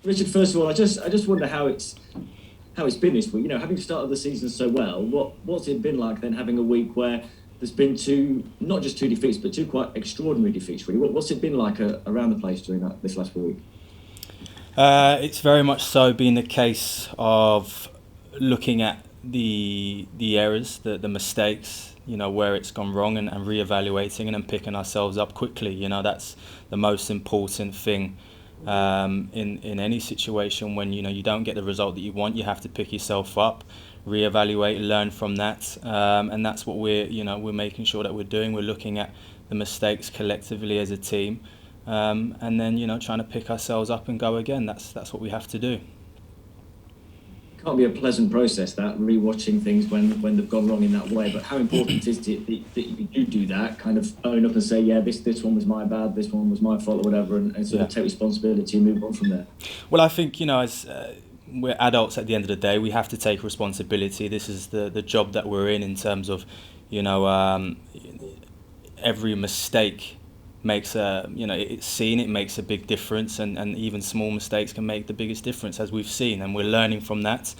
Richard, first of all, I just wonder how it's been this week. Having started the season so well, what's it been like then having a week where there's been two, not just two defeats, but two quite extraordinary defeats. Really, what's it been like around the place during this last week? It's very much so been the case of looking at the errors, the mistakes, where it's gone wrong, and reevaluating and then picking ourselves up quickly. That's the most important thing in any situation. When you don't get the result that you want, you have to pick yourself up, reevaluate, learn from that, and that's what we're making sure that we're doing. We're looking at the mistakes collectively as a team, and then trying to pick ourselves up and go again. That's what we have to do. Can't be a pleasant process, that rewatching things when they've gone wrong in that way. But how important is it that you do that, kind of own up and say, yeah, this one was my bad, this one was my fault, or whatever, and sort of take responsibility and move on from there? Well, I think as we're adults at the end of the day, we have to take responsibility. This is the job that we're in terms of every mistake makes it's seen, it makes a big difference, and even small mistakes can make the biggest difference, as we've seen, and we're learning from that.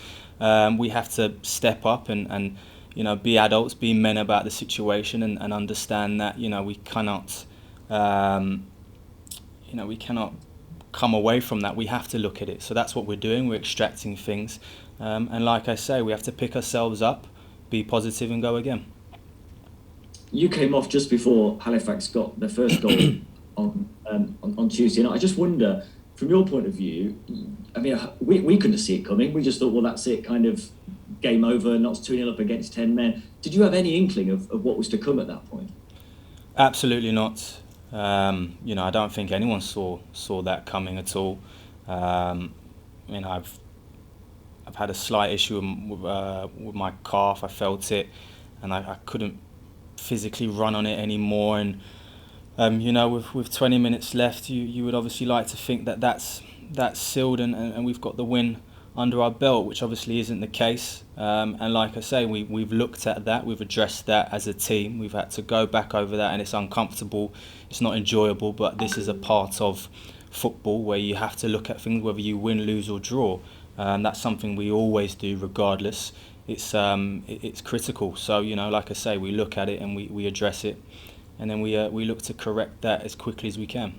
We have to step up and be adults, be men about the situation, and understand that we cannot we cannot come away from that. We have to look at it. So that's what we're doing. We're extracting things, and like I say, we have to pick ourselves up, be positive, and go again. You came off just before Halifax got their first goal on Tuesday night. I just wonder, from your point of view, I mean, we couldn't see it coming. We just thought, well, that's it, kind of game over, not 2-0 up against 10 men. Did you have any inkling of what was to come at that point? Absolutely not. I don't think anyone saw that coming at all. I've had a slight issue with my calf. I felt it, and I couldn't physically run on it anymore. And with 20 minutes left, you would obviously like to think that that's sealed, and we've got the win under our belt, which obviously isn't the case. And like I say, we've looked at that, we've addressed that as a team. We've had to go back over that, and it's uncomfortable, it's not enjoyable, but this is a part of football where you have to look at things, whether you win, lose or draw. That's something we always do regardless. It's critical. So like I say, we look at it and we address it, and then we look to correct that as quickly as we can.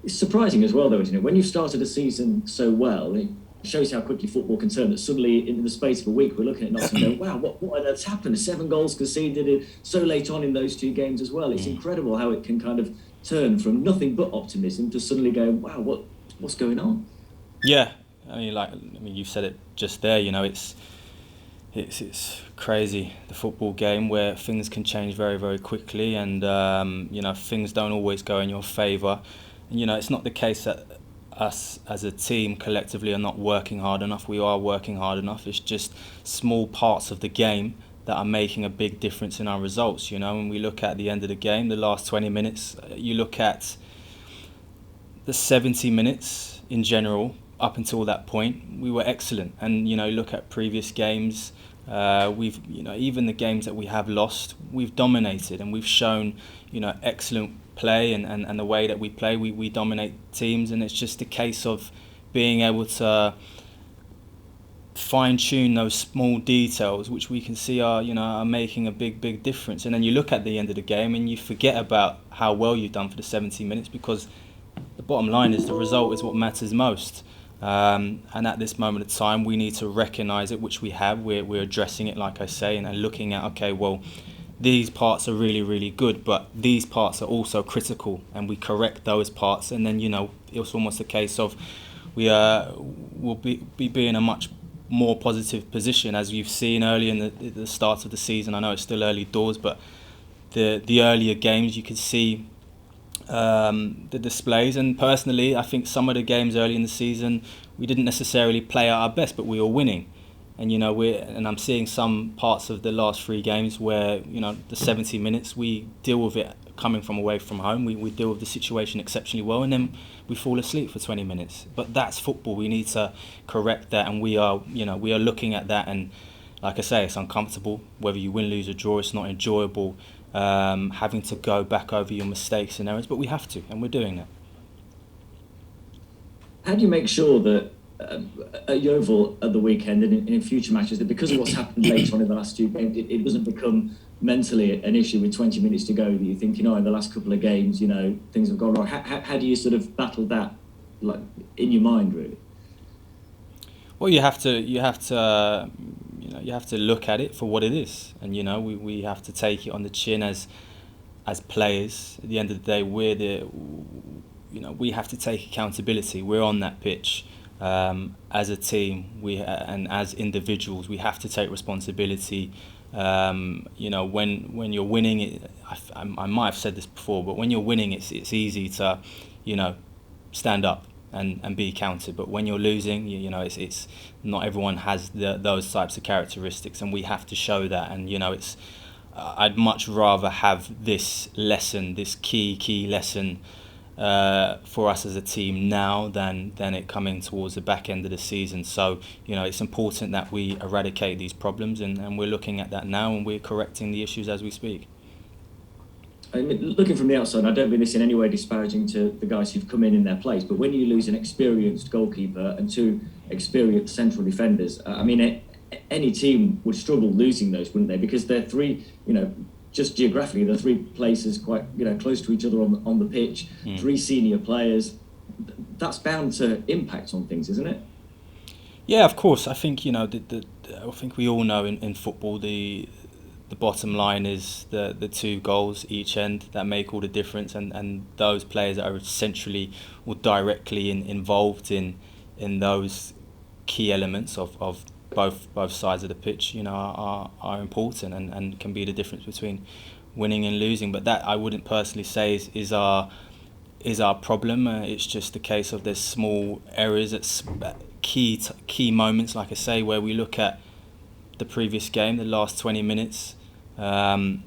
It's surprising as well, though, isn't it? When you've started a season so well, it shows how quickly football can turn. That suddenly, in the space of a week, we're looking at Nottingham and going, "Wow, what on earth's happened? 7 goals conceded so late on in those two games as well." It's incredible how it can kind of turn from nothing but optimism to suddenly going, "Wow, what's going on?" Yeah, I mean, you said it just there. It's crazy, the football game, where things can change very, very quickly, and things don't always go in your favour. And it's not the case that us as a team collectively are not working hard enough. We are working hard enough. It's just small parts of the game that are making a big difference in our results. When we look at the end of the game, the last 20 minutes, you look at the 70 minutes in general. Up until that point, we were excellent, and look at previous games. We've even the games that we have lost, we've dominated, and we've shown excellent play, and the way that we play, we dominate teams, and it's just a case of being able to fine tune those small details, which we can see are making a big difference. And then you look at the end of the game and you forget about how well you've done for the 70 minutes, because the bottom line is the result is what matters most. And at this moment of time, we need to recognise it, which we have. We're addressing it, like I say, and looking at, okay, well, these parts are really, really good, but these parts are also critical, and we correct those parts. And then, it's almost a case of we'll be in a much more positive position, as you've seen early in the start of the season. I know it's still early doors, but the earlier games you could see the displays. And personally, I think some of the games early in the season we didn't necessarily play at our best, but we were winning. And I'm seeing some parts of the last 3 games where the 70 minutes we deal with it coming from away from home. We deal with the situation exceptionally well, and then we fall asleep for 20 minutes. But that's football. We need to correct that, and we are looking at that. And like I say, it's uncomfortable. Whether you win, lose or draw, it's not enjoyable. Having to go back over your mistakes and errors, but we have to, and we're doing that. How do you make sure that at Yeovil at the weekend and in future matches, that because of what's happened later on in the last two games, it doesn't become mentally an issue with 20 minutes to go that you're thinking, oh, in the last couple of games, things have gone wrong. How do you sort of battle that, like, in your mind, really? Well, you have to look at it for what it is, and we have to take it on the chin as players. At the end of the day, we have to take accountability. We're on that pitch as a team. And as individuals, we have to take responsibility. When you're winning, I might have said this before, but when you're winning, it's easy to, stand up and be counted. But when you're losing, it's not everyone has those types of characteristics, and we have to show that. And it's I'd much rather have this lesson, this key lesson for us as a team now than it coming towards the back end of the season. So it's important that we eradicate these problems, and we're looking at that now, and we're correcting the issues as we speak. I mean, looking from the outside, I don't mean this in any way disparaging to the guys who've come in their place, but when you lose an experienced goalkeeper and two experienced central defenders, any team would struggle losing those, wouldn't they? Because they're three, just geographically, they're three places quite, close to each other on the pitch, three senior players. That's bound to impact on things, isn't it? Yeah, of course. I think, I think we all know in football the bottom line is the two goals each end that make all the difference, and those players that are essentially or directly involved in those key elements of both sides of the pitch, are important and can be the difference between winning and losing. But that, I wouldn't personally say is our problem. It's just a case of there's small errors at key moments, like I say, where we look at the previous game, the last 20 minutes. The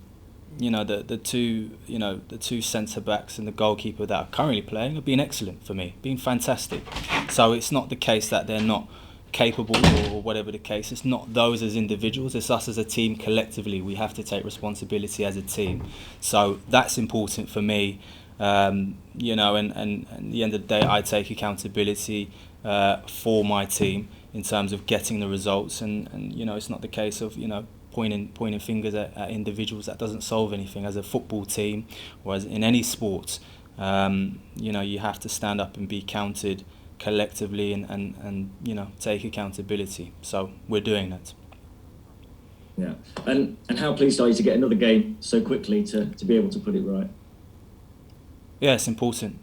two centre backs and the goalkeeper that are currently playing have been excellent for me, been fantastic. So it's not the case that they're not capable or whatever the case. It's not those as individuals, it's us as a team collectively. We have to take responsibility as a team. So that's important for me. And at the end of the day, I take accountability for my team in terms of getting the results, and it's not the case of pointing fingers at individuals. That doesn't solve anything. As a football team, or as in any sport, you have to stand up and be counted collectively and take accountability. So we're doing that. Yeah, and how pleased are you to get another game so quickly to be able to put it right? Yeah, it's important.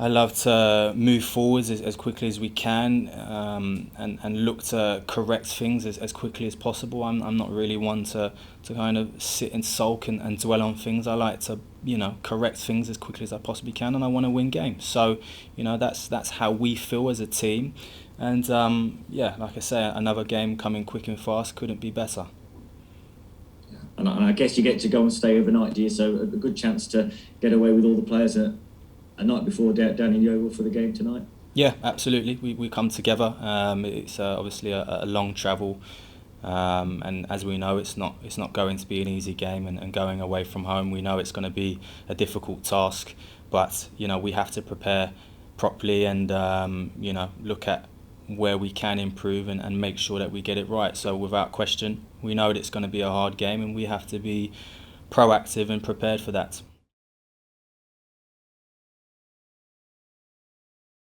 I love to move forwards as quickly as we can, and look to correct things as quickly as possible. I'm not really one to kind of sit and sulk and dwell on things. I like to correct things as quickly as I possibly can, and I want to win games. So that's how we feel as a team. And like I say, another game coming quick and fast couldn't be better. And I guess you get to go and stay overnight, do you? So a good chance to get away with all the players a night before down in Yeovil for the game tonight. Yeah, absolutely. We come together. It's obviously a long travel, and as we know, it's not going to be an easy game. And going away from home, we know it's going to be a difficult task. But we have to prepare properly and look at where we can improve and make sure that we get it right. So without question, we know that it's going to be a hard game, and we have to be proactive and prepared for that.